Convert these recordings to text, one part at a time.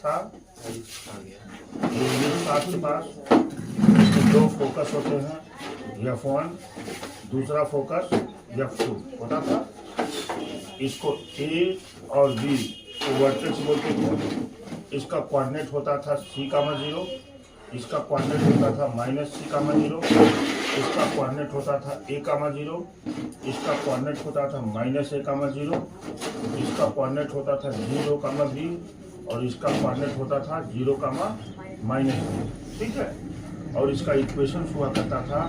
था, ये इलिप्स था आपके पास। इसमें दो फोकस होते हैं, F1, दूसरा फोकस F2 होता था। इसको A और B को वर्टेक्स बोलते थे। इसका कोऑर्डिनेट होता था C,0, इसका कोऑर्डिनेट होता था -C,0, इसका कोऑर्डिनेट होता था A,0, इसका कोऑर्डिनेट होता था -A,0, इसका कोऑर्डिनेट होता था 0,B और इसका कोऑर्डिनेट होता था 0,-B। ठीक है। और इसका इक्वेशन हुआ करता था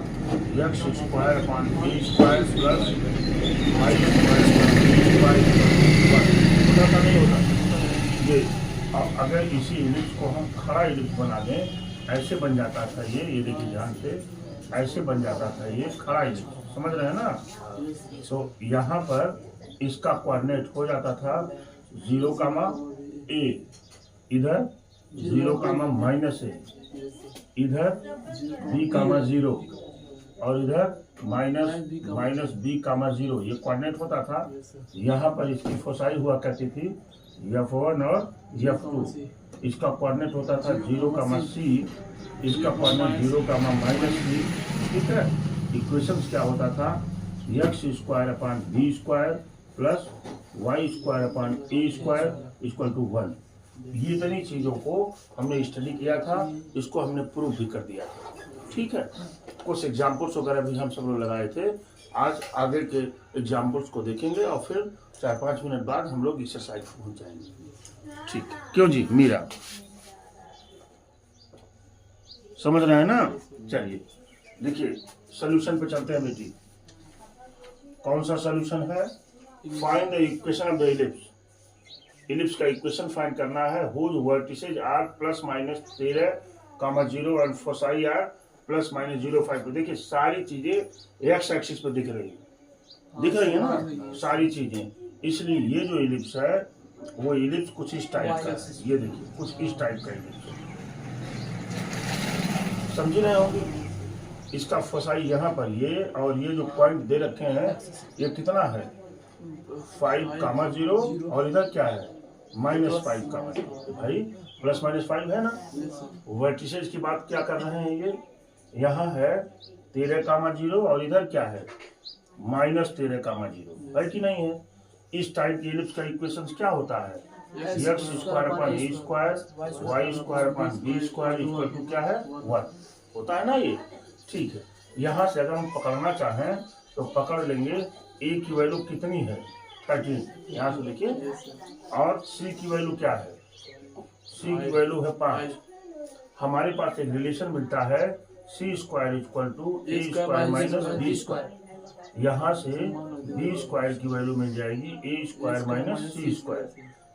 x² अपॉन b² प्लस होता था, नहीं होता ये। अब अगर इसी इलिप्स को हम खड़ा इलिप्स बना दें, ऐसे बन जाता था ये देखिए ध्यान से, ऐसे बन जाता था ये खड़ा इलिप्स, समझ रहे हैं ना। तो यहाँ पर इसका कोऑर्डिनेट हो जाता था 0,A, इधर 0,-A, इधर B,0 और इधर -B,0। ये कोऑर्डिनेट होता था। यहाँ पर इसकी फोसाई हुआ करती थी F1 और F2। इसका कोऑर्डिनेट होता था 0,C, इसका कोऑर्डिनेट 0,-C। ठीक है। इक्वेशंस क्या होता था, x² upon b² plus y² upon a² equal to 1। ये इतनी चीज़ों को हमने स्टडी किया था, इसको हमने प्रूव भी कर दिया था। ठीक है। कुछ एग्जाम्पल्स वगैरह भी हम सब लोग लगाए थे। आज आगे के एग्जाम्पल्स को देखेंगे और फिर 4-5 मिनट बाद हम लोग एक्सरसाइज पहुंच जाएंगे। ठीक, क्यों जी मीरा, समझ रहे हैं ना। चलिए देखिए सोल्यूशन पे चलते हैं बेटी। कौन सा सोल्यूशन है, find the equation of the ellipse. Ellipse का इक्वेशन फाइंड करना है, हुज वर्टिसेज आर +-13,0 और फोसाई आर +-0,5 पे। देखिए सारी चीजें एक्स एक्सिस पे दिख रही है ना, सारी चीजें। इसलिए ये जो इलिप्स है वो इलिप्स कुछ इस टाइप का है। ये देखिए कुछ इस टाइप का इलिप्स, समझ रहे होंगे। इसका फोसाई यहाँ पर ये, और ये जो पॉइंट दे रखे हैं ये कितना है 5,0 और इधर क्या है -5,0। भाई +-5 है ना। वर्टिसेज की बात क्या कर रहे हैं, ये यहाँ है 13,0 और इधर क्या है -13,0 है कि नहीं है। इस टाइप की इलिप्स का इक्वेशन क्या होता है, x² upon a² y² upon b² equal to क्या है 1 होता है ना ये। ठीक है। यहाँ से अगर हम पकड़ना चाहें तो पकड़ लेंगे। a की वैल्यू कितनी है 13, यहाँ से देखिए। और c की वैल्यू क्या है, c की वैल्यू है 5। हमारे पास एक रिलेशन मिलता है c² equal to a² - b²। यहाँ से b² की वैल्यू मिल जाएगी a² - c²।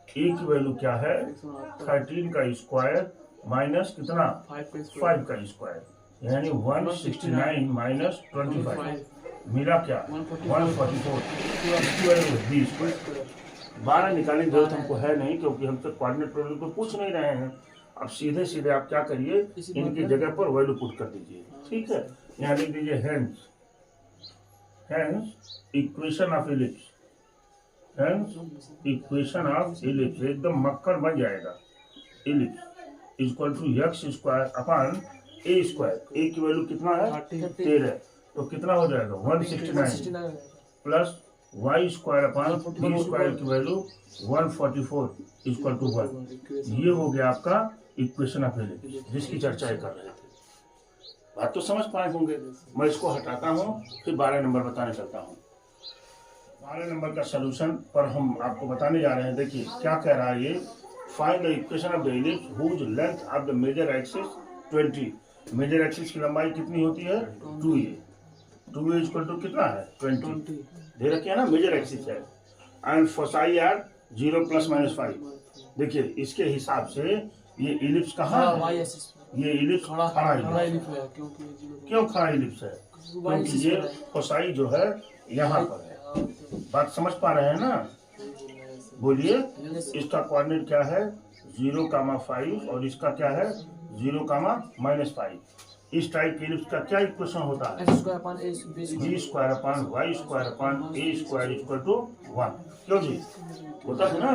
a की वैल्यू क्या है 13 का स्क्वायर माइनस कितना 5 का स्क्वायर, यानी 169 - 25 मिला क्या 144। इसकी वैल्यू 20। 12 निकालने की जरूरत हमको है नहीं, क्योंकि हम तो कोऑर्डिनेट प्रॉब्लम को पूछ नहीं रहे हैं। अब सीधे सीधे आप क्या करिए, इनकी जगह पर वैल्यू पुट कर दीजिए। ठीक है। यहाँ लिख दीजिए hence equation of ellipse, equation of ellipse एकदम मक्खन बन जाएगा। Ellipse equal to x² upon a²। a की वैल्यू कितना है 13, तो कितना हो जाएगा 169 प्लस y² अपॉन b² की वैल्यू 144 इक्वल टू 1। ये हो गया आपका इक्वेशन ऑफ इलिप्स, जिसकी चर्चा कर रहे थे। बात तो समझ पाए होंगे। मैं इसको हटाता हूँ, फिर 12 नंबर बताने चलता हूँ। 12 नंबर का सलूशन पर हम आपको बताने जा रहे हैं। देखिए क्या कह रहा है ये, find the equation of the ellipse whose length of the major axis 20। Major axis की लंबाई कितनी होती है 2a। 2a इक्वल टू कितना है 20 दे रखे है ना, मेजर एक्सिस है। And foci are 0 ± 5। देखिए इसके हिसाब से ये इलिप्स कहाँ है, ये इलिप्स खड़ा इलिप्स है। क्यों खड़ा इलिप्स है, क्योंकि ये फोसाई जो है यहाँ पर है। बात समझ पा रहे हैं ना, बोलिए। इसका कोऑर्डिनेट क्या है 0,5 और इसका क्या है 0,-5। इस टाइप के इलिप्स का क्या इक्वेशन होता है, g² upon y² upon a² equal to 1। क्यों जी, होता है ना।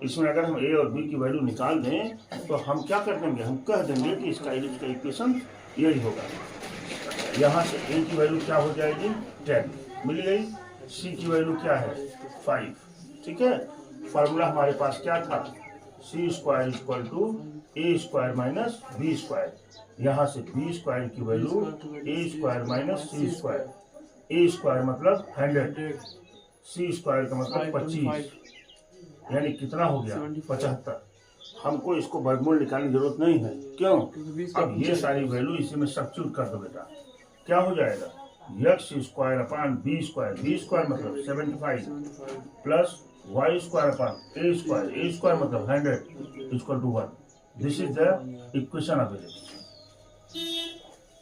इसमें अगर हम ए और बी की वैल्यू निकाल दें तो हम क्या कर देंगे, हम कह देंगे कि इसका इलिप्स का इक्वेशन यही होगा। यहाँ से ए की वैल्यू क्या हो जाएगी 10 मिल गई, सी की वैल्यू क्या है 5। ठीक है, फार्मूला हमारे पास क्या था, C square equal to A square minus B square. यहाँ से बी स्क्वायर की value A square minus C square. A square मतलब 100, सी स्क्वायर का मतलब 25, यानी कितना हो गया 75। हमको इसको वर्गमूल निकालने की जरूरत नहीं है, क्यों, अब ये सारी वैल्यू इसी में सब्स्टिट्यूट कर दो बेटा। क्या हो जाएगा, x square upon B square मतलब 75 plus y square upon a square मतलब 100 equal to 1। This is the equation of ellipse.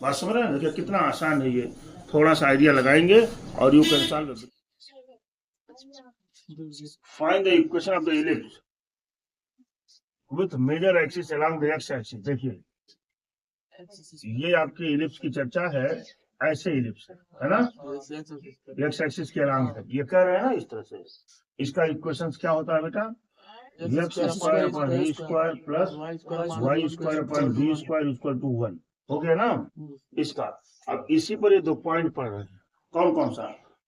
बात समझ रहे हैं, देखिए कितना आसान है ये, थोड़ा सा आइडिया लगाएंगे और you can solve. Find the equation of the ellipse with major axis along the x axis. देखिए ये आपकी इलिप्स की चर्चा है, ऐसे इलिप्स है ना, एक्स एक्सिस के अलोंग है, ये कह रहे हैं ना इस तरह से। इसका इक्वेशंस क्या होता है बेटा, x square upon a square plus y square upon B square equal to 1 हो गया ना इसका। अब इसी पर ये दो पॉइंट पढ़ रहे हैं, कौन कौन सा,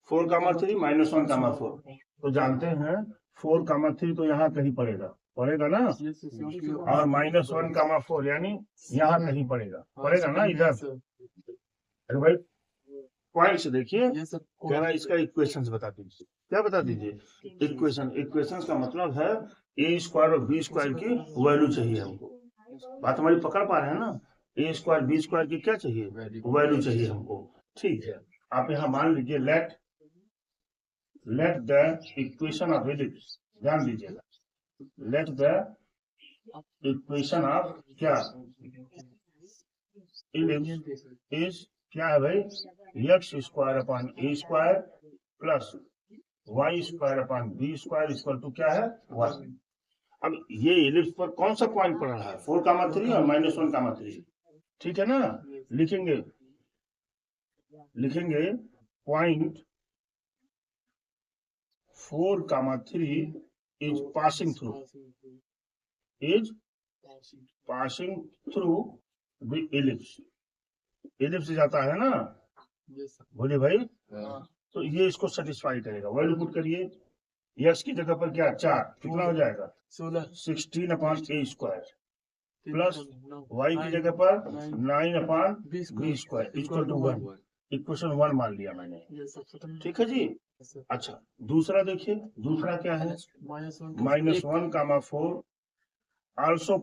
4,3 -1,4। तो जानते हैं 4,3 तो यहाँ कहीं पड़ेगा ना, और -1,4 यानी यहाँ कहीं पड़ेगा ना इधर। अरे भाई पॉइंट से देखिए, कह रहा है इसका इक्वेशंस बता दीजिए। क्या बता दीजिए, इक्वेशंस का मतलब है ए स्क्वायर और बी स्क्वायर की वैल्यू चाहिए हमको। बात हमारी पकड़ पा रहे हैं ना, ए स्क्वायर बी स्क्वायर की क्या चाहिए, वैल्यू चाहिए हमको। ठीक है, आप यहाँ मान लीजिए let the equation of ellipse, ध्यान दीजिएगा, लेट द इक्वेशन ऑफ क्या इलिप्स इज क्या है भाई, x square upon a square plus y square upon B square equal to क्या है 1। अब ये इलिप्स पर कौन सा पॉइंट पड़ रहा है, 4,3 और -1,3। ठीक है ना, लिखेंगे point 4,3 is passing through the ellipse. Ellipse जाता है ना, बोलिए भाई, तो ये इसको सेटिस्फाई करेगा। वैल्यू पुट करिए, एक्स की जगह पर क्या 4, कितना हो जाएगा 16 upon a square plus y की जगह पर 9 upon B square equal to 1। Equation 1 मान लिया मैंने, ठीक है जी। अच्छा दूसरा देखिए, दूसरा क्या है, -1,4 also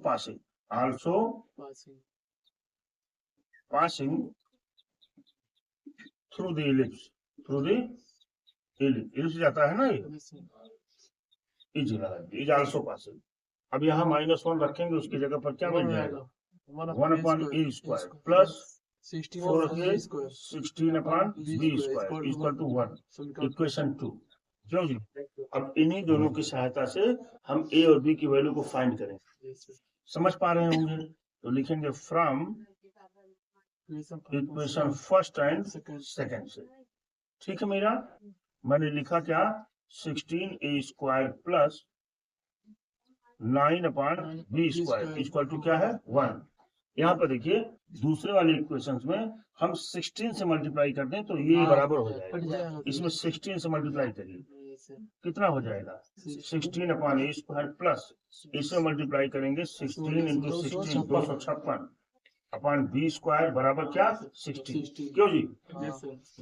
passing through the ellipse जाता है ना, ये इज आल्सो पासिंग। अब यहाँ -1 रखेंगे, उसकी जगह पर क्या बन जाएगा 1 upon a square plus 16 upon B square equal to 1। Equation 2, क्यों जी। अब इन्हीं दोनों की सहायता से हम ए और बी की वैल्यू को फाइंड करेंगे। समझ पा रहे होंगे, तो लिखेंगे from equation first and second से। ठीक है मेरा, मैंने लिखा क्या 16 A square plus 9 upon B square equal to क्या है 1। यहाँ पर देखिए दूसरे वाले इक्वेशंस में हम 16 से मल्टीप्लाई करते हैं तो ये बराबर हो जाएगा, इसमें 16 से मल्टीप्लाई करिए कितना हो जाएगा 16 अपॉन ए स्क्वायर प्लस इसमें मल्टीप्लाई करेंगे 16 इंटू 16 256 अपॉन बी स्क्वायर बराबर क्या 60। क्यों जी,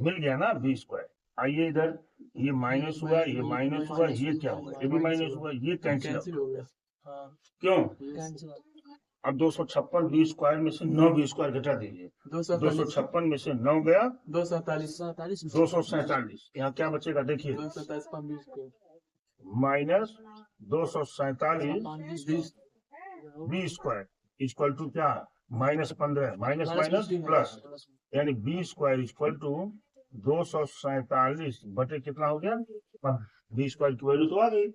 मिल गया ना बी स्क्वायर। आइए इधर, ये माइनस हुआ, ये माइनस हुआ, ये क्या हुआ, ये भी माइनस हुआ, ये कैंसिल हो गया। क्यों, अब 256 बी स्क्वायर में से 9 बी स्क्वायर घटा दीजिए, 256 में से 9 गया 247। यहाँ क्या बचेगा देखिए, minus 247 b square equal to क्या -15 माइनस प्लस, यानी बी स्क्वायर इक्वल टू 247 बटे कितना हो गया, बी स्क्वायर की वैल्यू तो आ गई।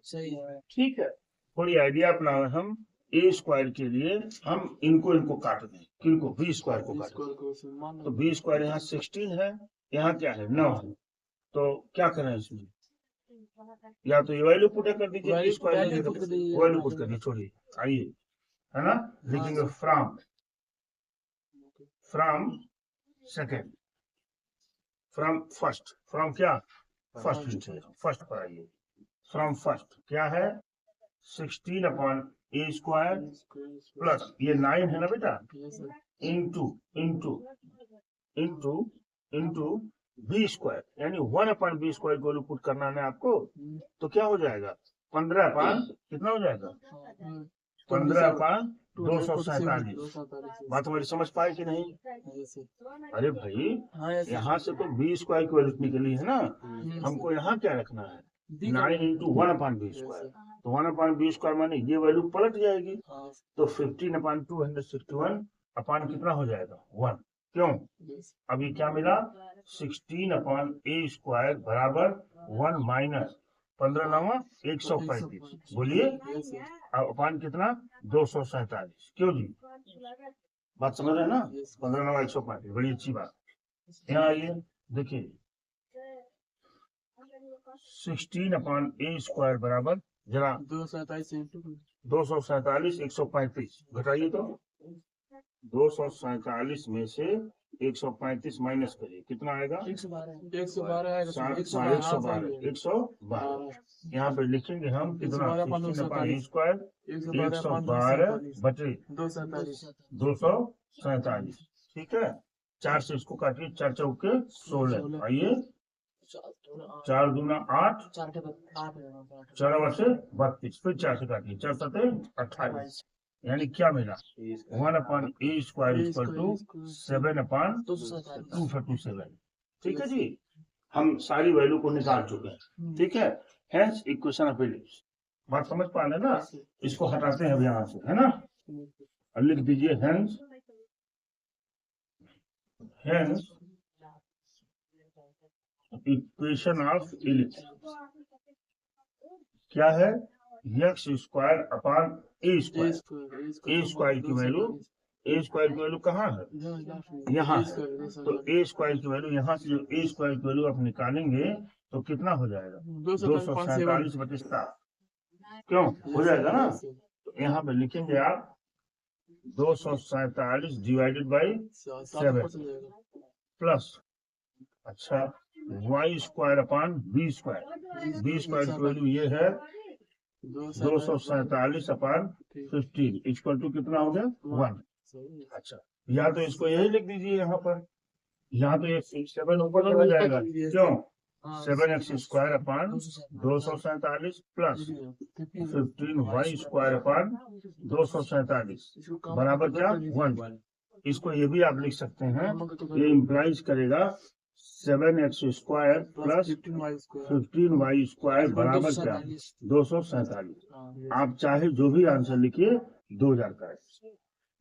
ठीक है, थोड़ी आइडिया अपना हम ए स्क्वायर के लिए हम इनको काट दें, किनको बी स्क्वायर को काट दें। तो बी स्क्वायर यहाँ 16 है, यहाँ क्या है 9 है, तो क्या करें इसमें या तो ये वैल्यू पुट कर दीजिए, वैल्यू स्क्वायर पुट कर दीजिए, वैल्यू पुट करिए, छोड़िए। आइए, है ना, लिखेंगे from second, from first, from क्या फर्स्ट, फर्स्ट पर आइए। फ्रॉम फर्स्ट क्या है 16/a² प्लस ये 9 है ना बेटा, into into into into b² यानी 1/b² को पुट करना है आपको, तो क्या हो जाएगा 15 कितना हो जाएगा 15/247। बात हमारी समझ पाए कि नहीं? अरे भाई यहाँ से तो b² की वैल्यू निकली है ना, हमको यहाँ क्या रखना है 9 इंटू 1/b², तो 1/b² माने ये वैल्यू पलट जाएगी, तो 15/261 अपान कितना हो जाएगा 1। क्यों? अभी क्या मिला 16/a² बराबर 1 माइनस 15 9 135, बोलिए अपान कितना 247। क्यों जी, बात समझ रहे हैं ना? 15 9 135, बड़ी अच्छी बात। यहाँ आइए देखिए 16/a² बराबर जरा 247 135 घटाइए, तो 247 में से 135 माइनस करिए, कितना आएगा 112। यहाँ पे लिखेंगे हम कितना 16/a², 112 बटे 247। ठीक है, 4 से इसको काटिए, 4 चौके 16। आइए 4 दूना 8, 4 से 32, फिर 4 से काटिए, 4 7 28, यानी क्या मिला 1/a² इक्वल टू 7/247। ठीक है जी, हम सारी वैल्यू को निकाल चुके हैं। ठीक है, हेंस इक्वेशन ऑफ इलिप्स। बात समझ पा रहे ना? इसको हटाते हैं अब यहाँ से, है ना, और लिख दीजिए हेंस इक्वेशन ऑफ इलिप्स क्या है x² की वैल्यू कहाँ है यहाँ है, तो a² की वैल्यू यहाँ से जो a² की वैल्यू आप निकालेंगे तो कितना हो जाएगा 247 बटे 7। क्यों हो जाएगा ना? तो यहाँ पे लिखेंगे आप 247 डिवाइडेड बाई 7 प्लस अच्छा y² b² की वैल्यू ये है 247/15 इक्वल टू कितना हो गया 1। अच्छा, या तो इसको यही लिख दीजिए यहाँ पर, यहाँ तो ये 7 ऊपर हो जाएगा, क्यों 7x² 247 प्लस 15y² 247 बराबर क्या 1। इसको ये भी आप लिख सकते हैं, ये इम्प्लाइज करेगा 7x² प्लस 15y² बराबर क्या 247। आप चाहे जो भी आंसर लिखिए 2000 का।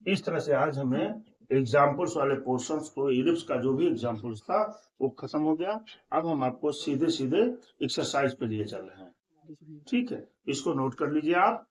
इस तरह से आज हमें एग्जाम्पल्स वाले पोर्शंस को, इलिप्स का जो भी एग्जाम्पल्स था वो खत्म हो गया। अब हम आपको सीधे सीधे एक्सरसाइज पे लिए चल रहे हैं। ठीक है, इसको नोट कर लीजिए आप।